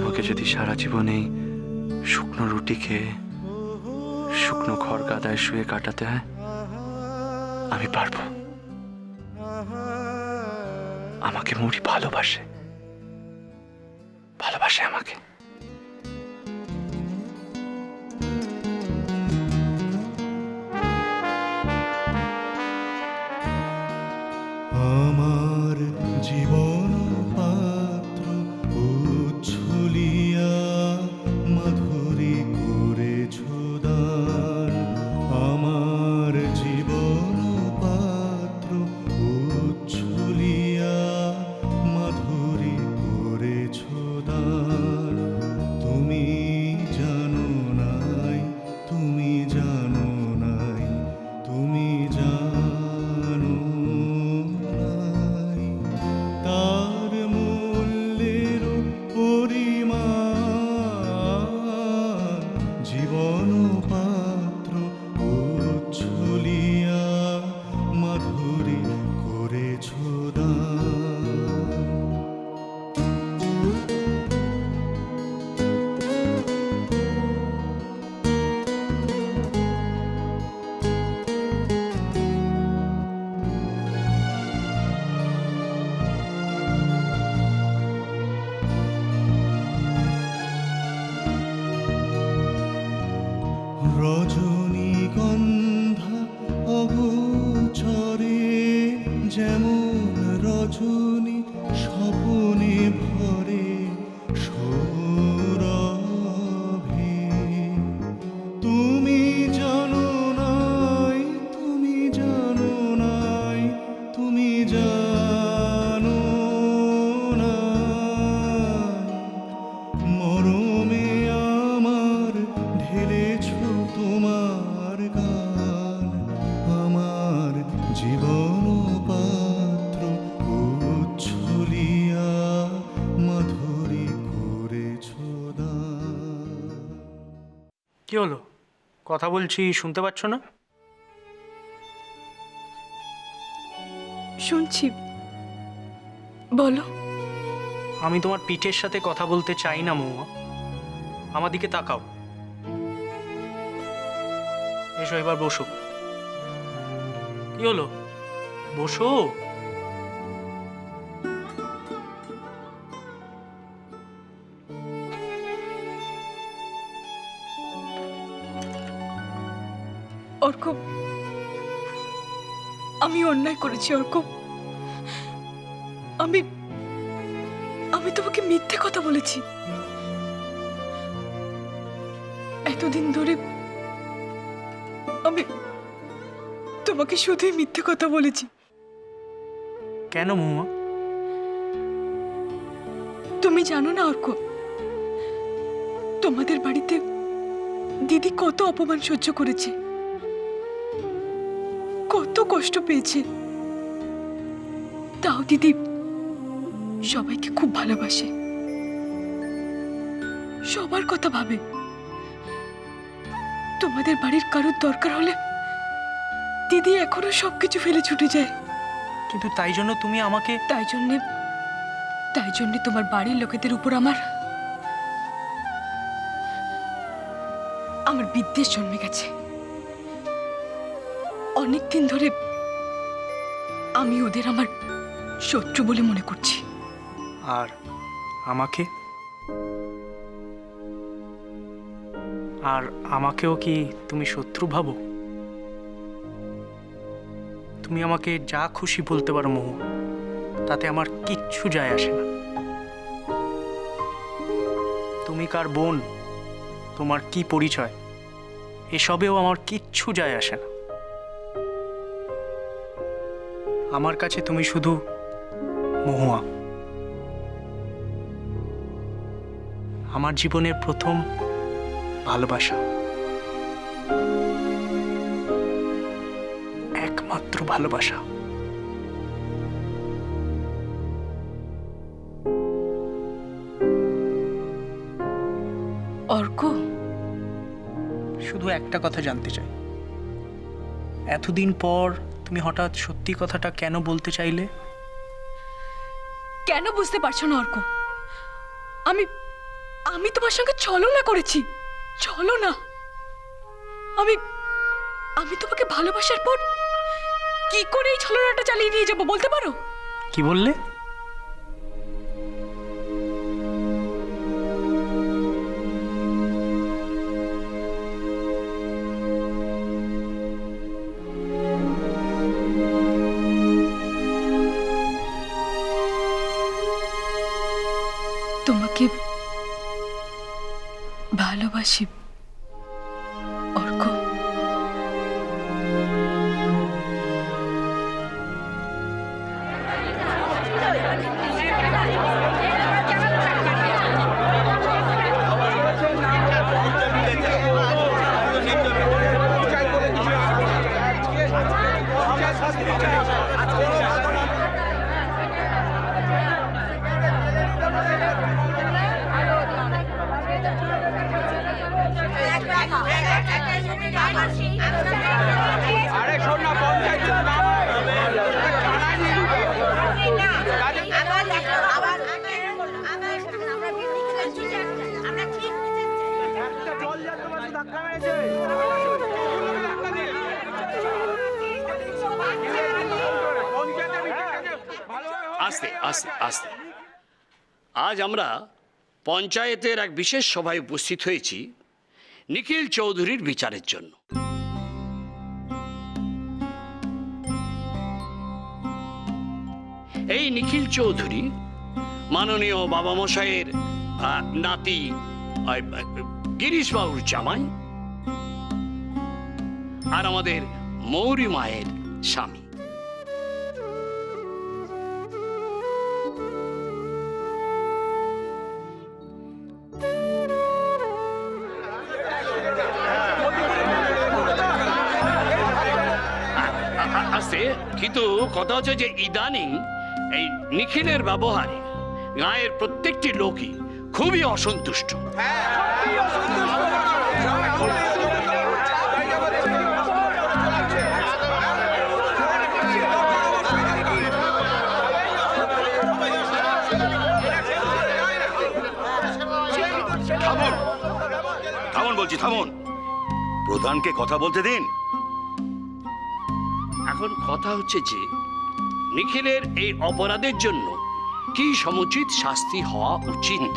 আমাকে যদি সারা জীবনেই শুকনো রুটি খেয়ে শুকনো খড় গাদায় শুয়ে কাটাতে হয়, আমি পারবো। আমাকে মুড়ি ভালোবাসে, ভালোবাসে আমাকে। আমার জীবন পাত্র উচ্ছলিয়া মাধুরী করেছ দান। আমার জীবন পাত্র উচ্ছলিয়া মাধুরী করেছ দান। তুমি জানো নাই, তুমি জানো নাই, তুমি জানো নাই তার মূল্যের পরিমাণ। জীবন পাত্র উচ্ছলিয়া মাধুরী করেছ দান। রজনীগন্ধা অগোচরে যেমন রজনী স্বপনে ভরে সৌরভে। তুমি জানো নাই, তুমি জানো নাই, তুমি জানো নাই মরমে আমার ঢেলেছ তোমার গান। আমার জীবন পাত্র উচ্ছলিয়া মাধুরী করেছ দান। কি হলো? কথা বলছি, শুনতে পাচ্ছ না? শুনছি, বলো। আমি তোমার পিঠের সাথে কথা বলতে চাই না মহুয়া। আমার দিকে তাকাও। এসো, এবার বসো। কি হলো? বসো। অর্ক, আমি অন্যায় করেছি অর্ক। আমি আমি তোমাকে মিথ্যে কথা বলেছি। এতদিন ধরে আমি তোমাকে শুধুই মিথ্যে কথা বলেছি। কেন মহুয়া? তুমি জানো না অর্ক, তোমাদের বাড়িতে দিদি কত অপমান সহ্য করেছে, কত কষ্ট পেয়েছে। তাও দিদি সবাইকে খুব ভালোবাসে, সবার কথা ভাবে। তোমাদের বাড়ির কারোর দরকার হলে দিদি এখনো সবকিছু ফেলে ছুটে যায়। কিন্তু তাই জন্য তুমি আমাকে... তাই জন্যে তোমার বাড়ির লোকেদের উপর আমার বিদ্বেষ জন্মে গেছে। অনেকদিন ধরে আমি ওদের আমার শত্রু বলে মনে করছি। আর আমাকে? আর আমাকেও কি তুমি শত্রু ভাবো? তুমি আমাকে যা খুশি বলতে পারো মহু, তাতে আমার কিচ্ছু যায় আসে না। তুমি কার বোন, তোমার কি পরিচয়, এসবেও আমার কিচ্ছু যায় আসে না। আমার কাছে তুমি শুধু মহুয়া, আমার জীবনের প্রথম ভালোবাসা, একমাত্র ভালোবাসা। অর্ক, শুধু একটা কথা জানতে চাই, এতদিন পর তুমি হঠাৎ সত্যি কথাটা কেন বলতে চাইলে? কেন বুঝতে পারছো না অর্ক? আমি আমি তোমার সঙ্গে ছলনা করেছি, ছলনা। আমি আমি তোমাকে ভালোবাসার পর কি করে এই ছলনাটা চালিয়ে নিয়ে যাবো বলতে পারো? কি বললে? তোমাকে ভালোবাসি অর্ক। আস্তে আস্তে আস্তে। আজ আমরা পঞ্চায়েতের এক বিশেষ সভায় উপস্থিত হয়েছি নিখিল চৌধুরীর বিচারের জন্য। এই নিখিল চৌধুরী মাননীয় বাবা মশাইয়ের নাতি গিরিশ বাবুর জামাই আর আমাদের মৌরি মায়ের স্বামী। কিন্তু কথা হচ্ছে যে ইদানিং এই নিখিলের ব্যবহারে গাঁয়ের প্রত্যেকটি লোকই খুবই অসন্তুষ্ট। থামুন, থামুন বলছি, থামুন। প্রধানকে কথা বলতে দিন। এখন কথা হচ্ছে যে নিখিলের এই অপরাধের জন্য কি সমুচিত শাস্তি হওয়া উচিত।